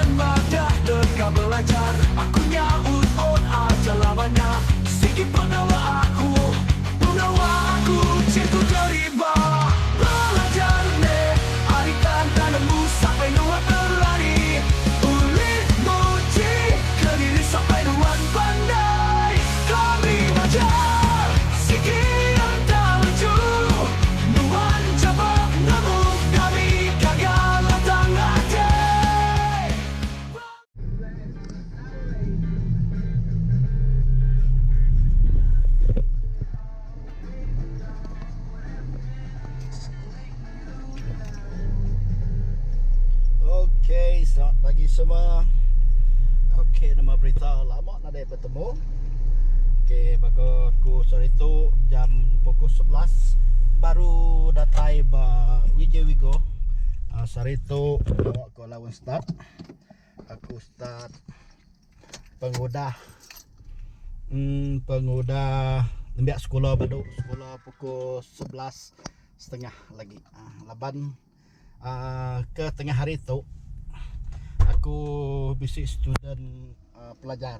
Tujuan madah dekat belajar. Aku nyaut on aja lawannya. Sikit penawa aku cintu terliba. Belajar ne, arikan tanammu sampai nuan berlari. Ulit muji ke diri sampai nuan pandai. Kami belajar, sikit yang tak lucu. Nuan cabak ngamuk, kami gagal datang hati. Okey, selamat pagi semua. Okey, nama berita lama nak ada bertemu. Okey, bagi aku sore tu jam pukul 11 baru datai ba Wijay Wigo. Sore tu bawa aku lawan start. Aku start pengudah lembiak sekolah baru sekolah pukul 11.30 lagi. Laban ke tengah hari tu aku bisik student pelajar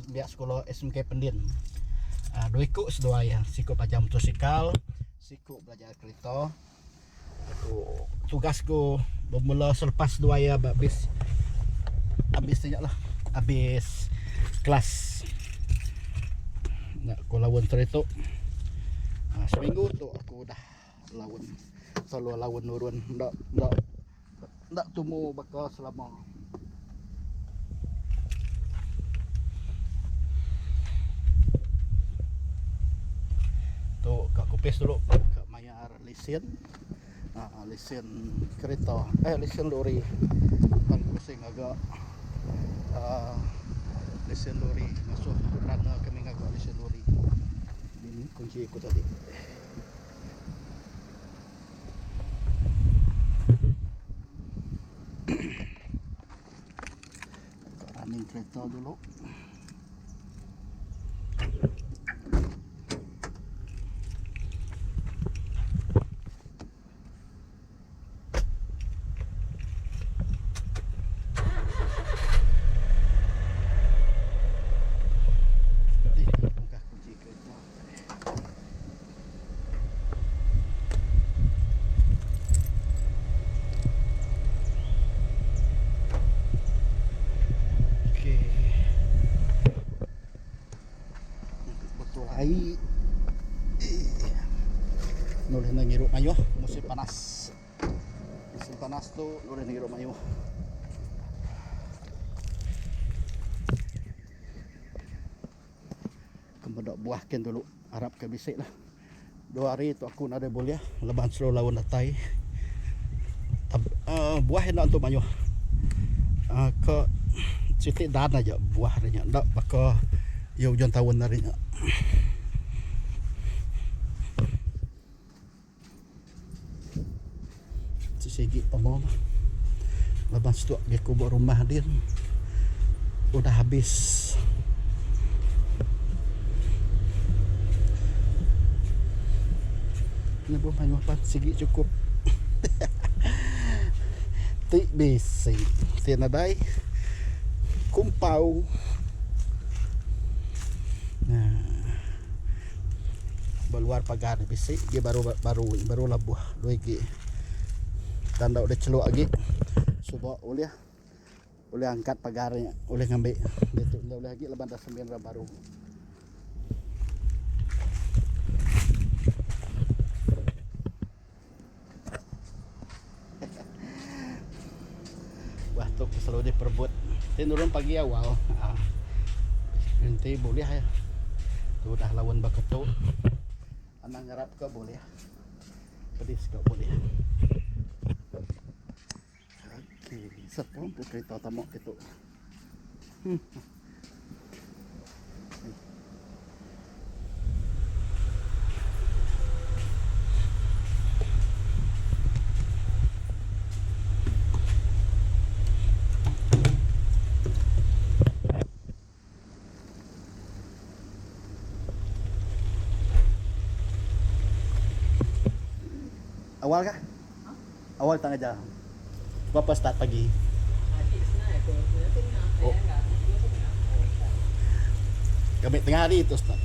biak sekolah SMK Pendin. Dua ikut sedua ya, sikut belajar motosikal, sikut belajar kereta. Tugasku bermula selepas dua ya habis lah habis kelas. Nak aku lawan kereta. Seminggu tu aku dah lawan. Selalu lawan nurun ndak temu bakal selama tu kak kupis dulu kak mayar lesen lesen kereta lesen lori kan pusing agak lesen lori masuk kerana kami agak lesen lori ini kunci aku tadi. Running kereta dulu. Buka kunci kereta. Ai noleh na ngiro mayo musim panas tu noleh na ngiro mayo. Kemudian buahkan dulu harap ke bisik lah 2 hari tu aku nak ada boleh leban slow lawan datai buah nak untuk mayo ke sitik dan aja buah dia ndak bakal ya hujan tahun hari nya. Segi pemom lepas tu aku buat rumah dia udah habis. Ini pun banyak apa segi cukup. Tik besi tiada dai kumpau. Nah, keluar pagar besi dia baru labuh 2G. Tanda udah celuk lagi. Coba boleh angkat pagarnya, boleh ngambil. Betul boleh lagi leban dah 9 baru. Wah, tu selalu diperbut. Tinurun pagi awal. Nanti boleh ya. Tu dah lawan baketu. Anak ngarap ke boleh. Pedis ke boleh. Sepuluh kereta tamak itu. Awal kah? Awal tengah jam. Berapa start pagi? Pagi senang aku kami tengah hari tu Ustaz.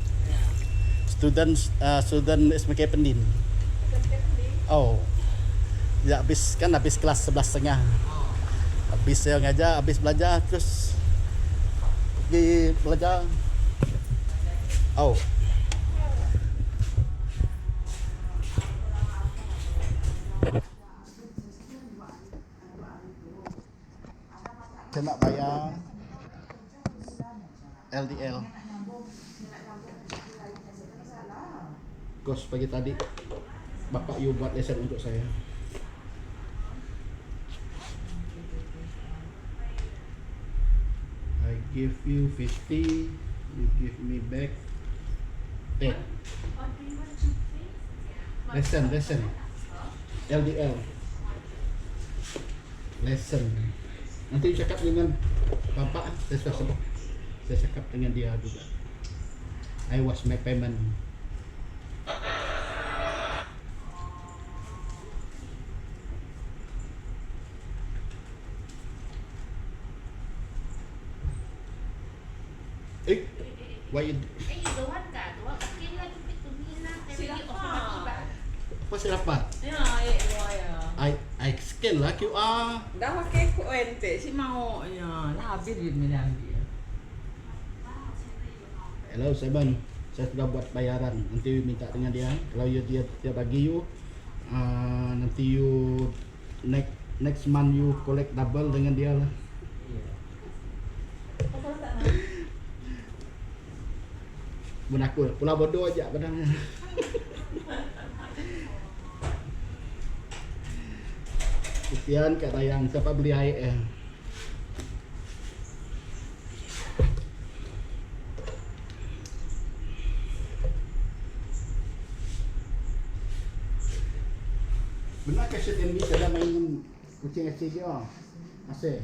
Student SMK Pendin. Oh. Ya habis kelas 11.30. Habis saya ngajar, habis belajar terus pergi belajar. Oh. Saya nak bayar LDL. Kos pagi tadi Bapak you buat lesson untuk saya. I give you 50, you give me back 10. Lesson. LDL. Lesson. Nanti cakap dengan Bapak, saya cakap dengan dia juga. I was my payment. Why you? Apa saya dapat? Ya. I scan lah QR. Dah pakai QNT si mau ya, dah habis duit ni dah ambil. Hello Simon, saya sudah buat bayaran. Nanti you minta dengan dia. Kalau dia bagi you, nanti you next month you collect double dengan dia lah. Bun aku pula bodoh aja padahal. Kesian kat Tayang, siapa beli air Benar ke Syed MB saya main kucing FC dia? Masih?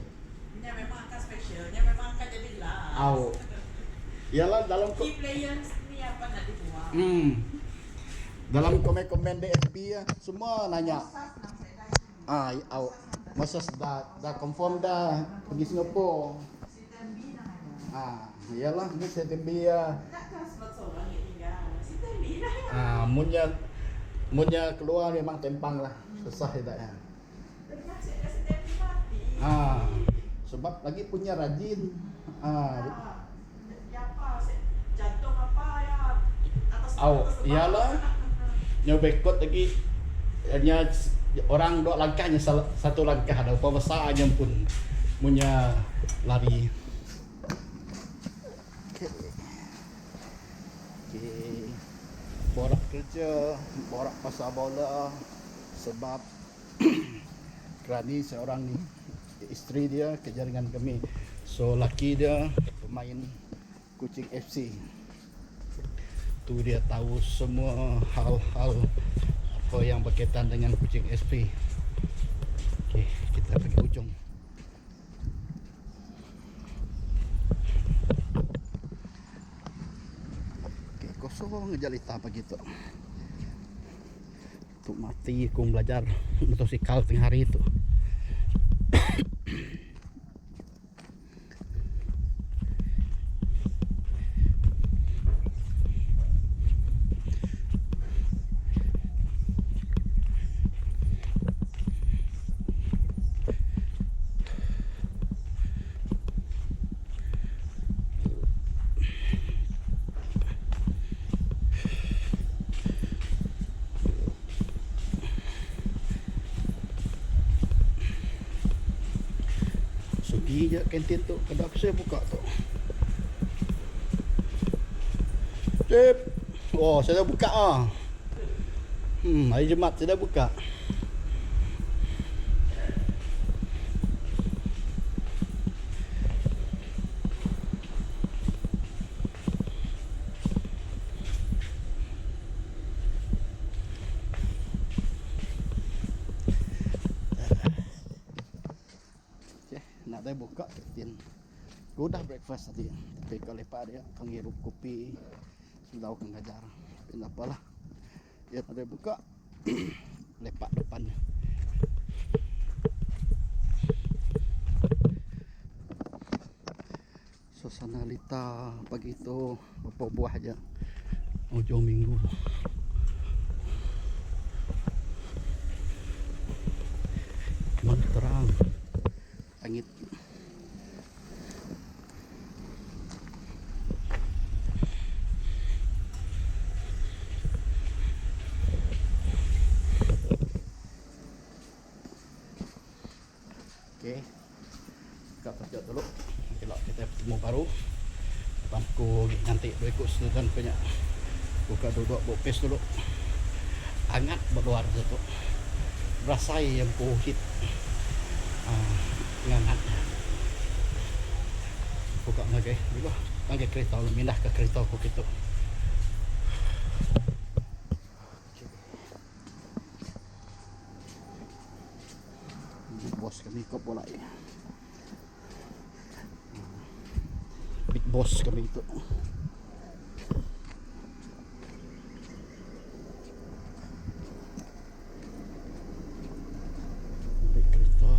Nya memang angkat special, nya memang angkat jadi lah. Au. Yalah dalam Key players ni apa nak dibuang. Dalam komen-komen DSP ya, semua nanya. Masa dah confirm dah pergi Singapura. Iyalah ni Syed MB ya. Munnya keluar memang tempang lah. Susah tidak ya. Sebab lagi punya rajin. Jantung apa ya? Iyalah. Nyobekot lagi. Hanya orang dua langkahnya satu langkah ada pembesarnya pun punya lari. Okay. Borak kerja, borak pasal bola sebab kerani seorang ni isteri dia kerja dengan kami. So laki dia pemain Kuching FC. Tu dia tahu semua hal-hal apa yang berkaitan dengan Kuching FC. Okey, kita pergi ujung. Okey, kosong jalita pagi tu. Tu mati aku belajar motosikal tengah hari itu. Sugi je kantin tu, kedai saya buka tu. Cip. Oh, saya dah buka hari Jumaat saya dah buka. Nak dah buka kantin. Aku dah breakfast tadi. Tapi kalau lepas dia penghirup kopi sudah akan ngajar. Tapi tak apalah. Dia dah buka. Lepak depan. Suasana lita pagi itu berbuah aja ujung minggu. Mana terang langit. Oke, kita kerja dulu. Kalau kita bertemu baru, aku nanti berikut sedang punya buka duduk bopes dulu. Hangat berluar situ. Rasai yang puhit. Ngangat. Buka lagi dulu. Panggil kereta, pindah ke kereta aku gitu. Bos kami kau bola ya. Big boss kami itu. Big kereta.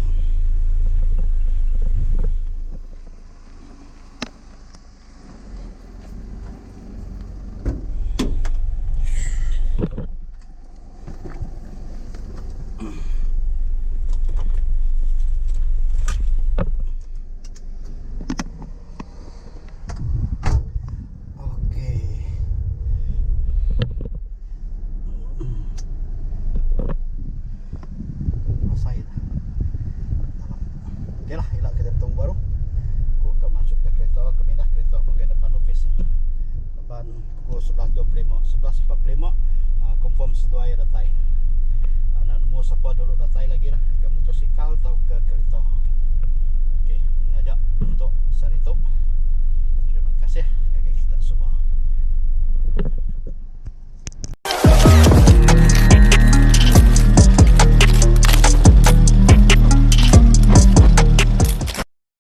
Confirm sedua ya datai. Anak nemu siapa dulu datai lagi lah ke motosikal atau ke kereta. Okey, ngajak untuk sarito. Terima kasih.